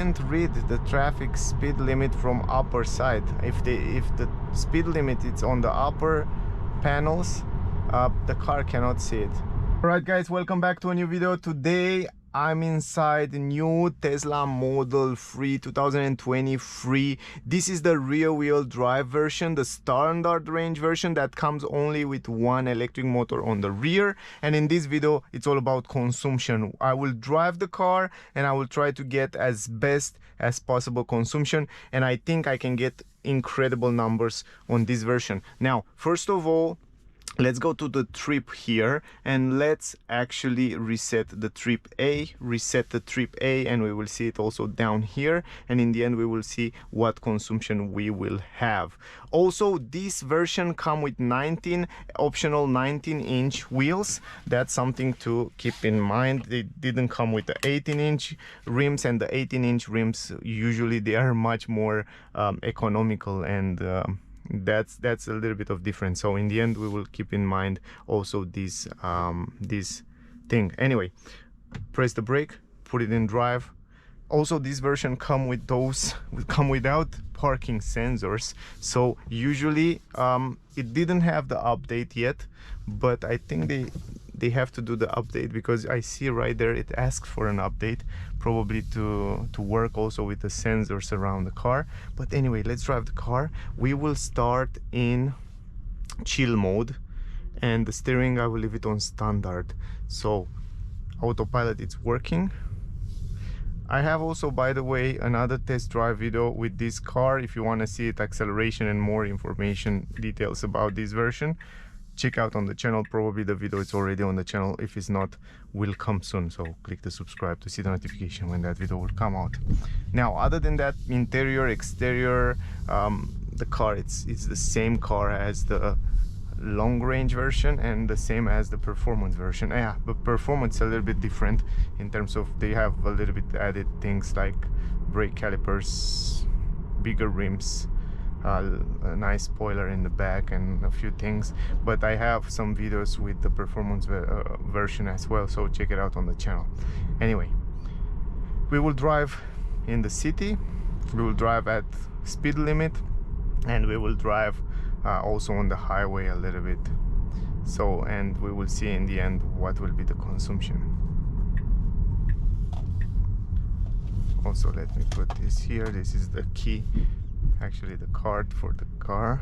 can't read the traffic speed limit from upper side. If the speed limit is on the upper panels, the car cannot see it. Alright guys, welcome back to a new video. Today I'm inside the new Tesla Model 3 2023. This is the rear wheel drive version, the standard range version that comes only with one electric motor on the rear. And in this video, it's all about consumption. I will drive the car and I will try to get as best as possible consumption. And I think I can get incredible numbers on this version. Now, first of all, let's go to the trip here and let's actually reset the trip A, and we will see it also down here, and in the end we will see what consumption we will have. Also, this version come with 19 optional 19-inch wheels. That's something to keep in mind. They didn't come with the 18-inch rims, and the 18-inch rims usually they are much more economical, and that's a little bit of difference. So in the end we will keep in mind also this thing. Anyway, press the brake, put it in drive. Also, this version come without parking sensors, so usually it didn't have the update yet, but I think they have to do the update because I see right there it asks for an update, probably to work also with the sensors around the car. But anyway, let's drive the car. We will start in chill mode, and the steering I will leave it on standard. So autopilot, it's working. I have also, by the way, another test drive video with this car. If you want to see it, acceleration and more information, details about this version, check out on the channel. Probably the video is already on the channel. If it's not, will come soon, so click the subscribe to see the notification when that video will come out. Now, other than that, interior, exterior, the car, it's the same car as the long range version and the same as the performance version. Yeah, but performance a little bit different in terms of they have a little bit added things like brake calipers, bigger rims, a nice spoiler in the back, and a few things. But I have some videos with the performance version as well, so check it out on the channel. Anyway, we will drive in the city, we will drive at speed limit, and we will drive also on the highway a little bit. So, and we will see in the end what will be the consumption. Also, let me put this here. This is the key, actually the card for the car.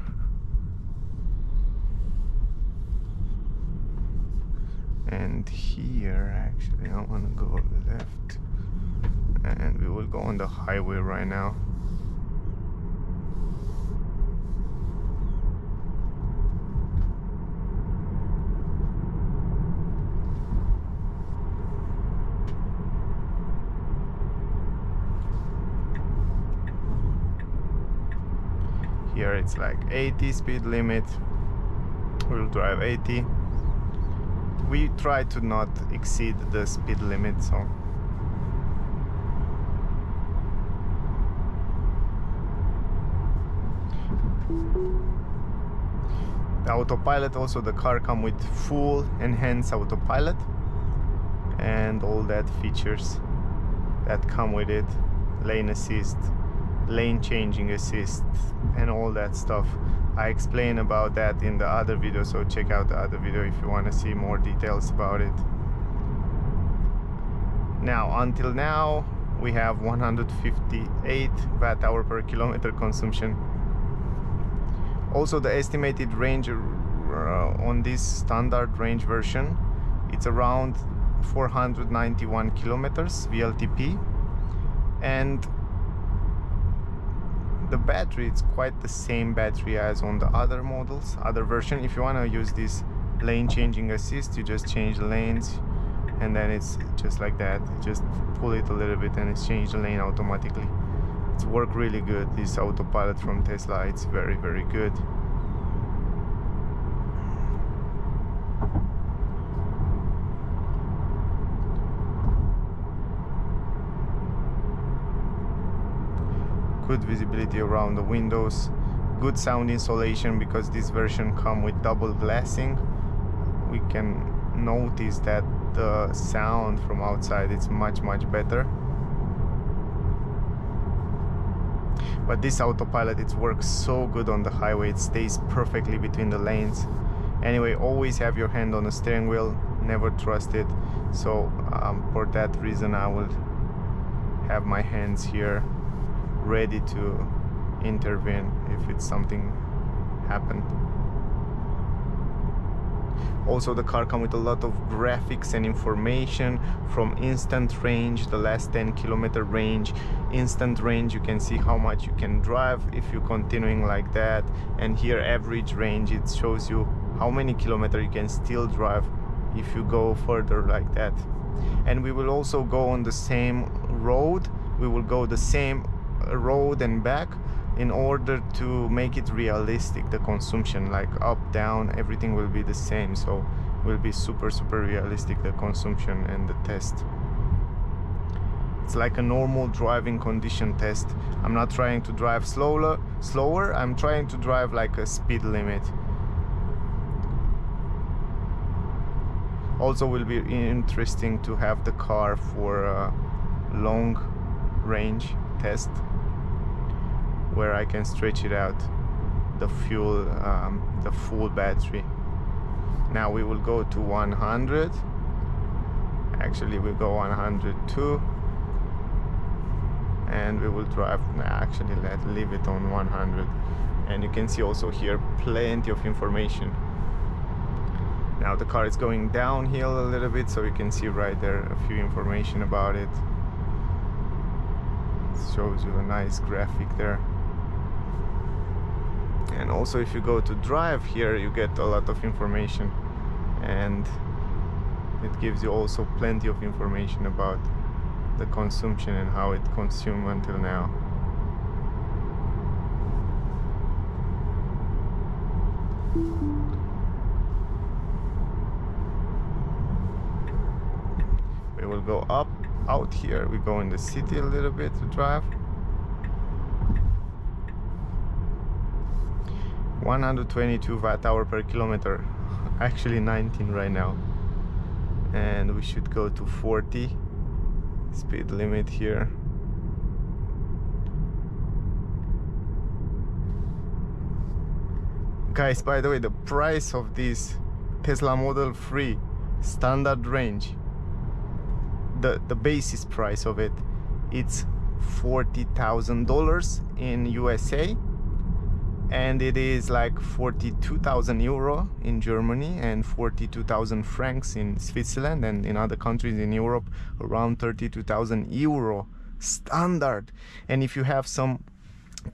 And here, actually, I want to go left, and we will go on the highway right now. Here it's like 80 speed limit. We'll drive 80. We try to not exceed the speed limit, so the autopilot, also the car come with full enhanced autopilot and all that features that come with it, lane assist, lane changing assist, and all that stuff. I explain about that in the other video, so check out the other video if you want to see more details about it. Now, until now we have 158 watt-hour per kilometer consumption. Also, the estimated range on this standard range version, it's around 491 kilometers VLTP, and the battery, it's quite the same battery as on the other models, other version. If you want to use this lane changing assist, you just change the lanes, and then it's just like that. You just pull it a little bit and it's changed the lane automatically. It's worked really good, this autopilot from Tesla. It's very, very good. Good visibility around the windows, good sound insulation, because this version come with double glassing. We can notice that the sound from outside is much better. But this autopilot, it works so good on the highway. It stays perfectly between the lanes. Anyway, always have your hand on the steering wheel, never trust it. So for that reason, I will have my hands here ready to intervene if it's something happened. Also, the car comes with a lot of graphics and information from instant range, the last 10-kilometer range, instant range. You can see how much you can drive if you're continuing like that, and here average range, it shows you how many kilometers you can still drive if you go further like that. And we will also go on the same road. We will go the same road and back in order to make it realistic, the consumption, like up, down, everything will be the same. So will be super realistic, the consumption and the test. It's like a normal driving condition test. I'm not trying to drive slower, I'm trying to drive like a speed limit. Also will be interesting to have the car for a long range test where I can stretch it out, the fuel, the full battery. Now we will go to 100. Actually, we go 102, and we will drive. Actually, let's leave it on 100. And you can see also here plenty of information. Now the car is going downhill a little bit, so you can see right there a few information about it. It shows you a nice graphic there. And also if you go to drive here, you get a lot of information, and it gives you also plenty of information about the consumption and how it consumed until now. We will go out here. We go in the city a little bit to drive. 122 watt-hour per kilometer, actually 19 right now, and we should go to 40 speed limit here. Guys, by the way, the price of this Tesla Model 3 standard range, the basis price of it, it's $40,000 in USA, and it is like 42,000 euro in Germany and 42,000 francs in Switzerland, and in other countries in Europe around 32,000 euro standard. And if you have some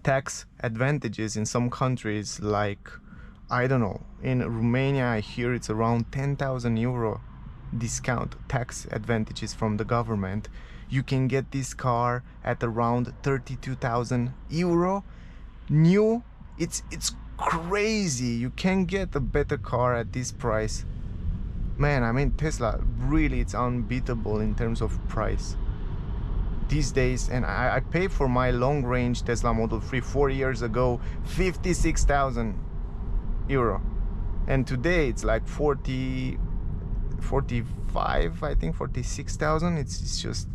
tax advantages in some countries, like I don't know, in Romania I hear it's around 10,000 euro discount tax advantages from the government, you can get this car at around 32,000 euro new. It's crazy. You can get a better car at this price, man. I mean, Tesla really, it's unbeatable in terms of price these days. And I paid for my long range Tesla Model 3 4 years ago 56,000 euro, and today it's like 45, I think 46,000. It's just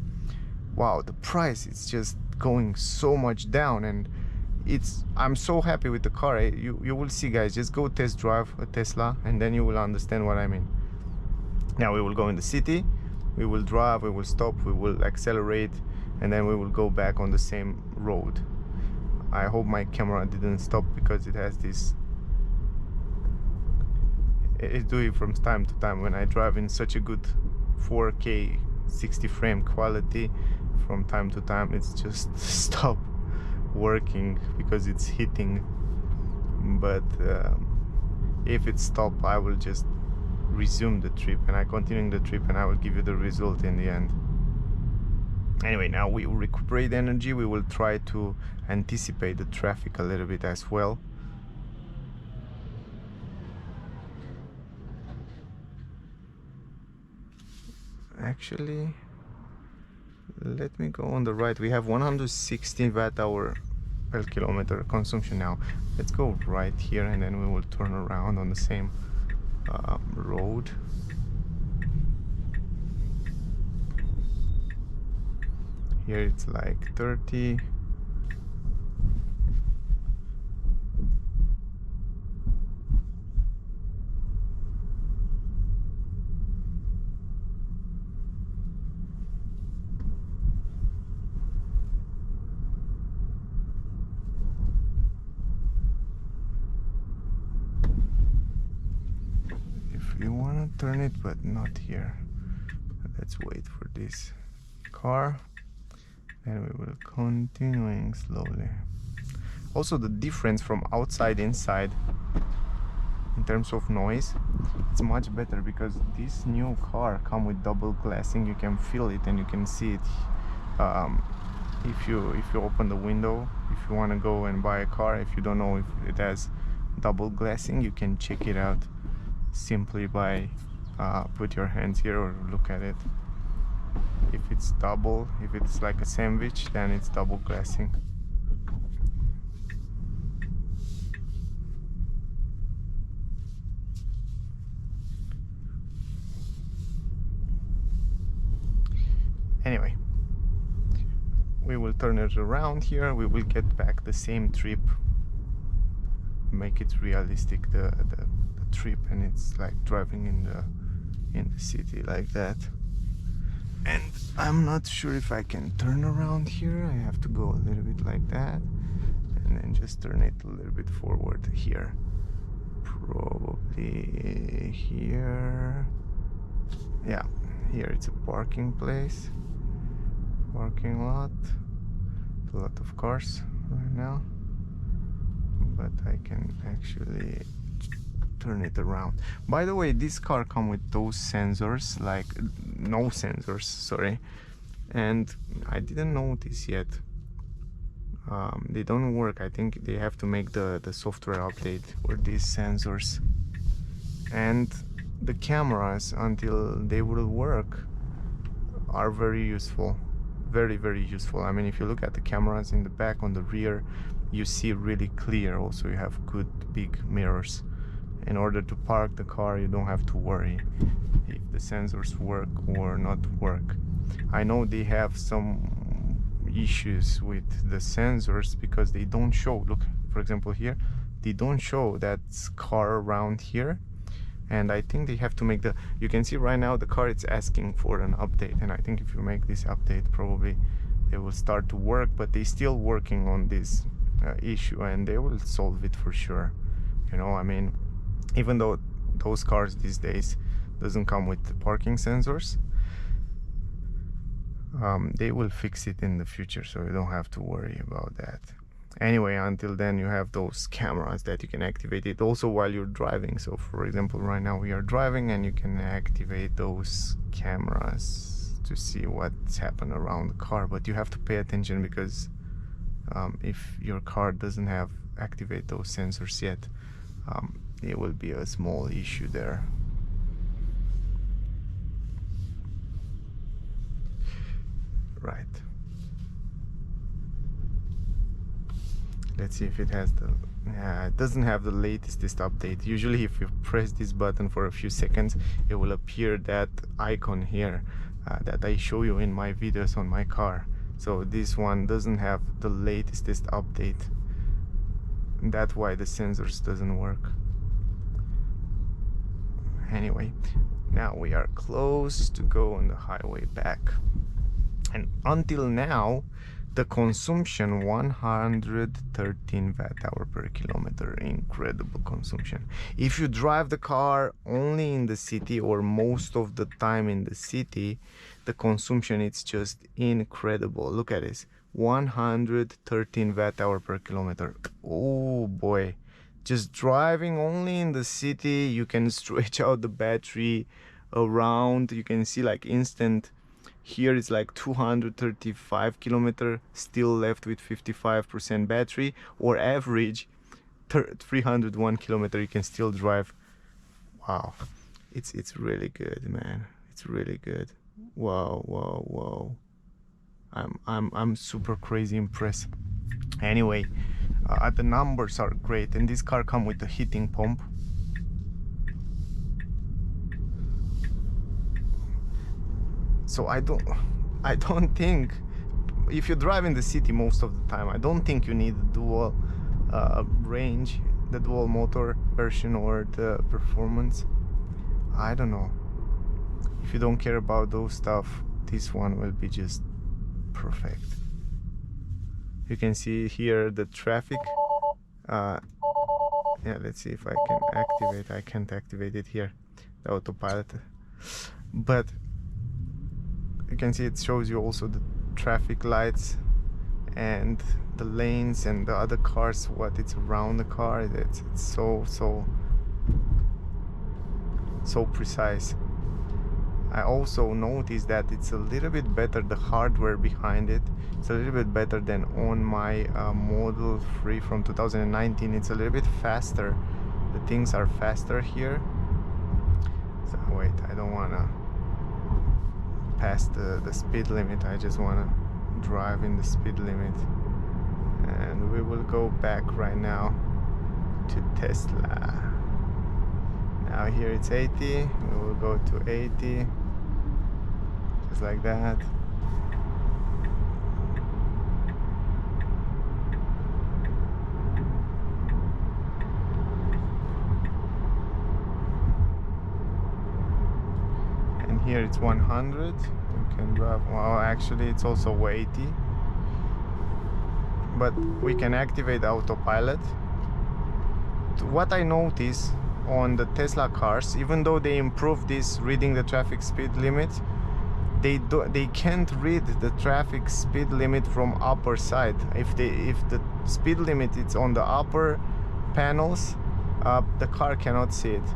wow, the price is just going so much down, and I'm so happy with the car. You will see, guys, just go test drive a Tesla and then you will understand what I mean. Now we will go in the city, we will drive, we will stop, we will accelerate, and then we will go back on the same road. I hope my camera didn't stop because it has this, it's doing from time to time when I drive in such a good 4K 60 frame quality. From time to time it's just stop working because it's hitting. But if it stops, I will just resume the trip and I continue the trip, and I will give you the result in the end. Anyway, now we will recuperate energy. We will try to anticipate the traffic a little bit as well. Actually, let me go on the right. We have 160 watt-hour per kilometer consumption now. Let's go right here and then we will turn around on the same road. Here it's like 30. turn it, but not here. Let's wait for this car, and we will continuing slowly. Also, the difference from outside inside in terms of noise, it's much better because this new car come with double glassing. You can feel it and you can see it. If you open the window, if you want to go and buy a car, if you don't know if it has double glassing, you can check it out simply by put your hands here or look at it. If it's double, if it's like a sandwich, then it's double glassing. Anyway, we will turn it around here. We will get back the same trip, make it realistic, the trip, and it's like driving in the city like that. And I'm not sure if I can turn around here. I have to go a little bit like that and then just turn it a little bit forward here, probably here. Yeah, here it's a parking place, parking lot, a lot of cars right now, but I can actually turn it around. By the way, this car come with those sensors, like no sensors, sorry, and I didn't notice yet. They don't work. I think they have to make the software update for these sensors, and the cameras, until they will work, are very useful, very useful. I mean, if you look at the cameras in the back, on the rear, you see really clear. Also, you have good big mirrors. In order to park the car, you don't have to worry if the sensors work or not work. I know they have some issues with the sensors because they don't show. Look, for example, here they don't show that car around here, and I think they have to make the, you can see right now the car is asking for an update, and I think if you make this update, probably they will start to work. But they still working on this issue, and they will solve it for sure. You know, I mean, even though those cars these days doesn't come with the parking sensors, they will fix it in the future, so you don't have to worry about that. Anyway, until then, you have those cameras that you can activate it also while you're driving. So for example, right now we are driving, and you can activate those cameras to see what's happened around the car. But you have to pay attention, because if your car doesn't have activate those sensors yet, it will be a small issue there. Right. Let's see if it has the, yeah, it doesn't have the latest update. Usually if you press this button for a few seconds, it will appear that icon here that I show you in my videos on my car. So this one doesn't have the latest update. That's why the sensors doesn't work. Anyway, now we are close to go on the highway back. And until now, the consumption 113 watt-hour per kilometer. Incredible consumption. If you drive the car only in the city, or most of the time in the city, the consumption is just incredible. Look at this, 113 watt-hour per kilometer. Oh boy, just driving only in the city, you can stretch out the battery around. You can see like instant. Here it's like 235 kilometer still left with 55% battery, or average 301 kilometer you can still drive. Wow, it's really good, man. It's really good. Wow. I'm super crazy impressed. Anyway, the numbers are great, and this car come with a heating pump. So I don't think, if you drive in the city most of the time, I don't think you need the dual range, the dual motor version, or the performance. I don't know. If you don't care about those stuff, this one will be just perfect. You can see here the traffic. Yeah, let's see if I can activate. I can't activate it here. the autopilot. But you can see it shows you also the traffic lights and the lanes and the other cars, what it's around the car. It's so precise. I also noticed that it's a little bit better, the hardware behind it. It's a little bit better than on my Model 3 from 2019. It's a little bit faster. The things are faster here. So wait, I don't wanna pass the speed limit. I just wanna drive in the speed limit. And we will go back right now to Tesla. Now here it's 80, we will go to 80, just like that. And here it's 100, you can drive, well actually it's also 80. But we can activate autopilot. What I notice on the Tesla cars, even though they improved this reading the traffic speed limit, they can't read the traffic speed limit from upper side. If the speed limit is on the upper panels, the car cannot see it.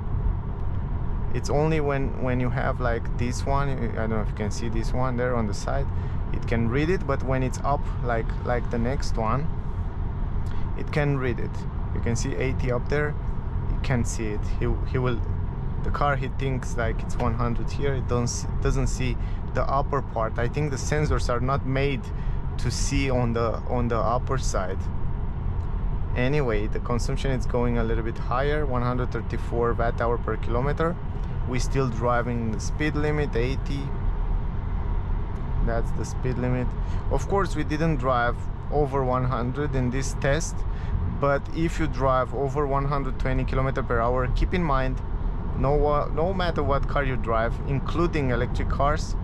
It's only when you have like this one, I don't know if you can see this one there on the side, it can read it, but when it's up like the next one, it can read it. You can see 80 up there, you can't see it. He will, the car, he thinks like it's 100 here, it doesn't see the upper part. I think the sensors are not made to see on the upper side. Anyway, the consumption is going a little bit higher, 134 watt-hour per kilometer. We still driving the speed limit, 80. That's the speed limit. Of course, we didn't drive over 100 in this test, but if you drive over 120 km per hour, keep in mind, no matter what car you drive, including electric cars,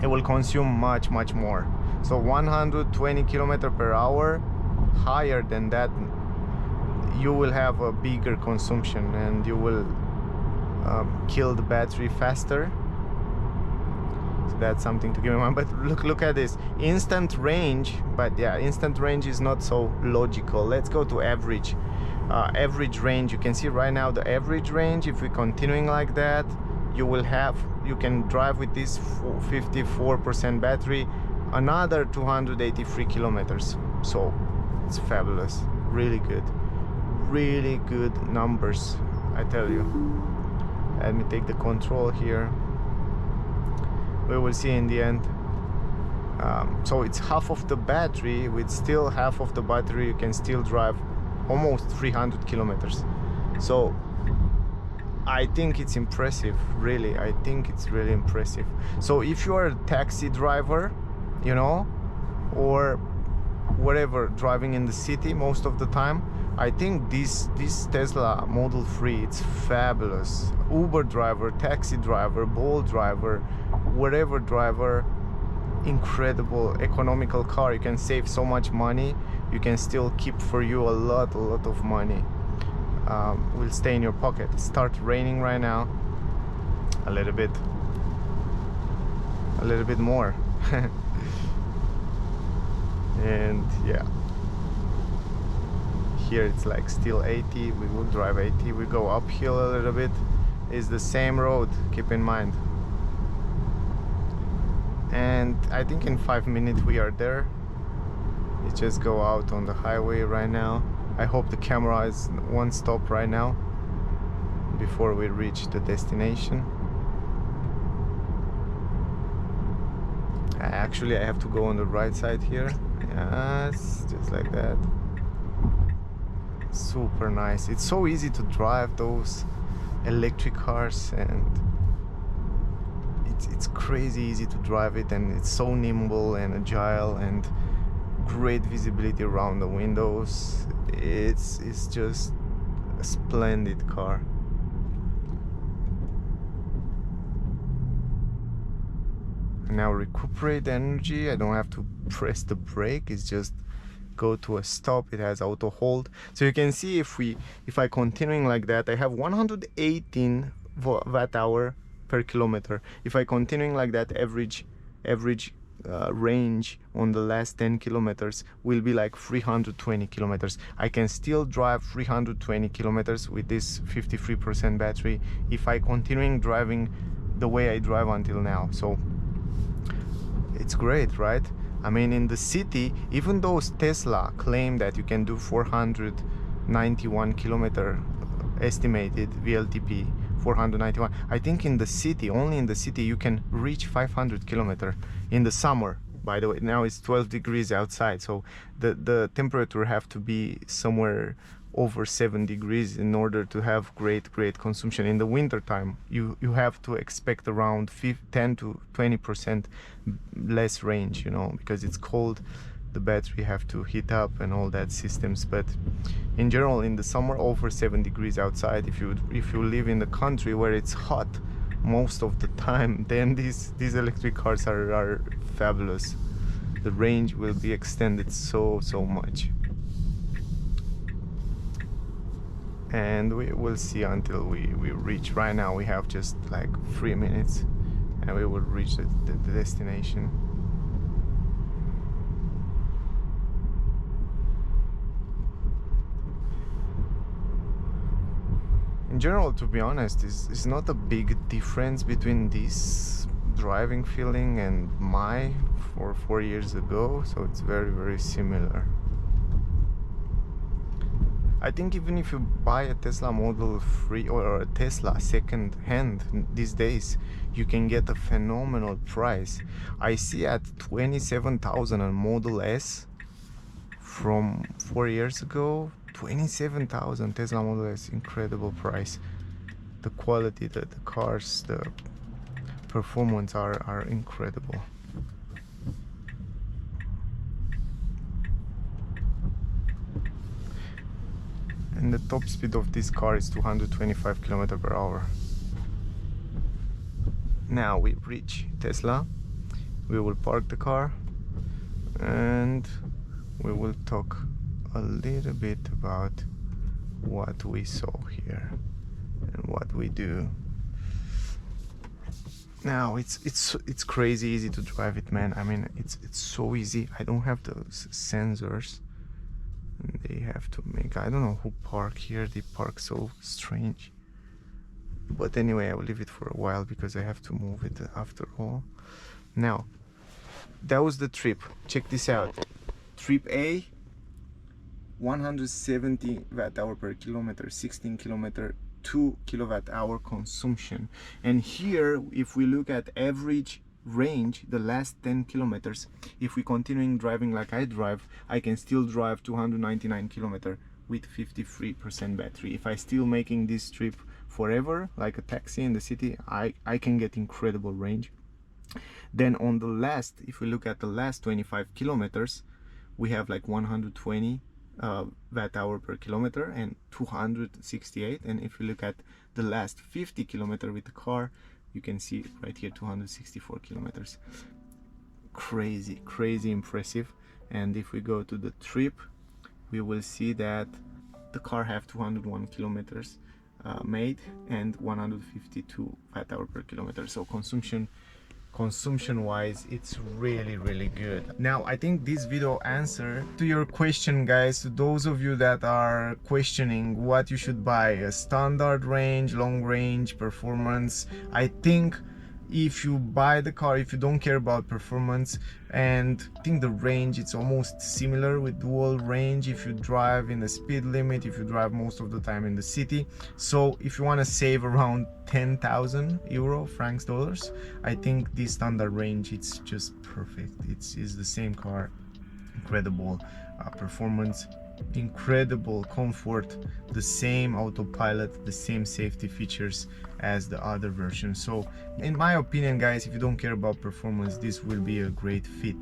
it will consume much more. So 120 km per hour, higher than that, you will have a bigger consumption and you will kill the battery faster. So that's something to keep in mind. But look at this instant range. But yeah, instant range is not so logical. Let's go to average. Average range, you can see right now the average range. If we're continuing like that, you can drive with this 54% battery another 283 kilometers. So it's fabulous, really good numbers, I tell you. Let me take the control here. We will see in the end. So it's half of the battery. With still half of the battery, you can still drive almost 300 kilometers. So I think it's impressive, really. I think it's really impressive. So if you are a taxi driver, you know, or whatever, driving in the city most of the time, I think this Tesla Model 3, it's fabulous. Uber driver, taxi driver, Bolt driver, whatever driver, incredible economical car. You can save so much money. You can still keep for you a lot of money. Will stay in your pocket. Start raining right now. A little bit more. And yeah, here it's like still 80. We will drive 80. We go uphill a little bit. It's the same road, keep in mind. And I think in 5 minutes we are there. We just go out on the highway right now. I hope the camera is one stop right now before we reach the destination. Actually, I have to go on the right side here. Yes, just like that. Super nice. It's so easy to drive those electric cars, and it's crazy easy to drive it, and it's so nimble and agile and great visibility around the windows. It's just a splendid car. Now recuperate energy. I don't have to press the brake. It's just go to a stop. It has auto hold. So you can see if I continuing like that, I have 118 watt hour per kilometer. If I continuing like that, average range on the last 10 kilometers will be like 320 kilometers. I can still drive 320 kilometers with this 53% battery if I continuing driving the way I drive until now. So it's great, right? I mean, in the city, even though Tesla claim that you can do 491 kilometer estimated VLTP, 491, I think in the city, only in the city, you can reach 500 kilometer in the summer. By the way, now it's 12 degrees outside, so the temperature have to be somewhere over 7 degrees in order to have great consumption. In the winter time, you have to expect around 10 to 20% less range, you know, because it's cold. The battery have to heat up and all that systems. But in general, in the summer, over 7 degrees outside, if you live in the country where it's hot most of the time, then these electric cars are fabulous. The range will be extended so much. And we will see until we reach. Right now we have just like 3 minutes and we will reach the destination. In general, to be honest, it's not a big difference between this driving feeling and my 4 years ago, so it's very similar. I think even if you buy a Tesla Model 3 or a Tesla second hand these days, you can get a phenomenal price. I see at 27,000 on Model S from 4 years ago. 27,000 Tesla Model S, incredible price. The quality, the cars, the performance are incredible. And the top speed of this car is 225 km per hour. Now we reach Tesla. We will park the car and we will talk a little bit about what we saw here and what we do. Now it's crazy easy to drive it, man. I mean, it's so easy. I don't have those sensors. They have to make, I don't know who park here. They park so strange. But anyway, I will leave it for a while because I have to move it after all. Now, that was the trip. Check this out. Trip A, 170 watt-hour per kilometer, 16 kilometer, 2 kilowatt-hour consumption. And here, if we look at average range, the last 10 kilometers, if we continuing driving like I drive, I can still drive 299 kilometer with 53% battery. If I still making this trip forever, like a taxi in the city, I can get incredible range. Then on the last, if we look at the last 25 kilometers, we have like 120 watt-hour per kilometer and 268. And if you look at the last 50 kilometer with the car, you can see right here 264 kilometers. Crazy impressive. And if we go to the trip, we will see that the car have 201 kilometers made and 152 watt-hour per kilometer. So consumption wise, it's really good. Now I think this video answer to your question, guys. To those of you that are questioning what you should buy, a standard range, long range, performance, I think if you buy the car, if you don't care about performance, and I think the range, it's almost similar with dual range if you drive in the speed limit, if you drive most of the time in the city. So if you want to save around 10,000 euro, francs, dollars, I think this standard range, it's just perfect. It's the same car, incredible performance, incredible comfort, the same autopilot, the same safety features as the other version. So in my opinion, guys, if you don't care about performance, this will be a great fit.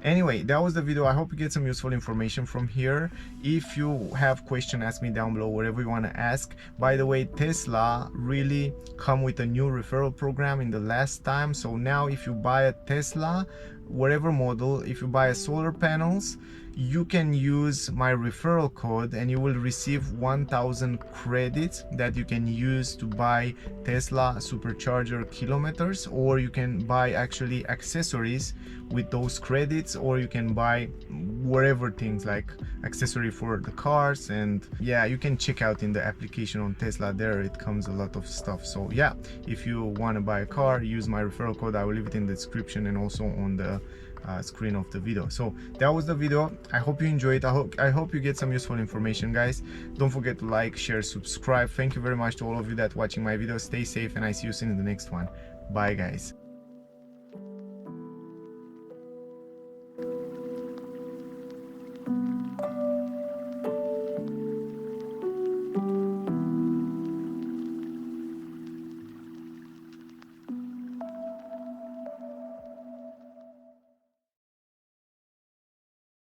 Anyway, that was the video. I hope you get some useful information from here. If you have questions, ask me down below, whatever you want to ask. By the way, Tesla really come with a new referral program in the last time. So now if you buy a Tesla, whatever model, if you buy solar panels, you can use my referral code and you will receive 1000 credits that you can use to buy Tesla supercharger kilometers, or you can buy actually accessories with those credits, or you can buy whatever things like accessory for the cars. And yeah, you can check out in the application on Tesla, there it comes a lot of stuff. So yeah, if you want to buy a car, use my referral code. I will leave it in the description and also on the screen of the video. So that was the video. I hope you enjoyed. I hope you get some useful information, guys. Don't forget to like, share, subscribe. Thank you very much to all of you that watching my video. Stay safe and I see you soon in the next one. Bye, guys.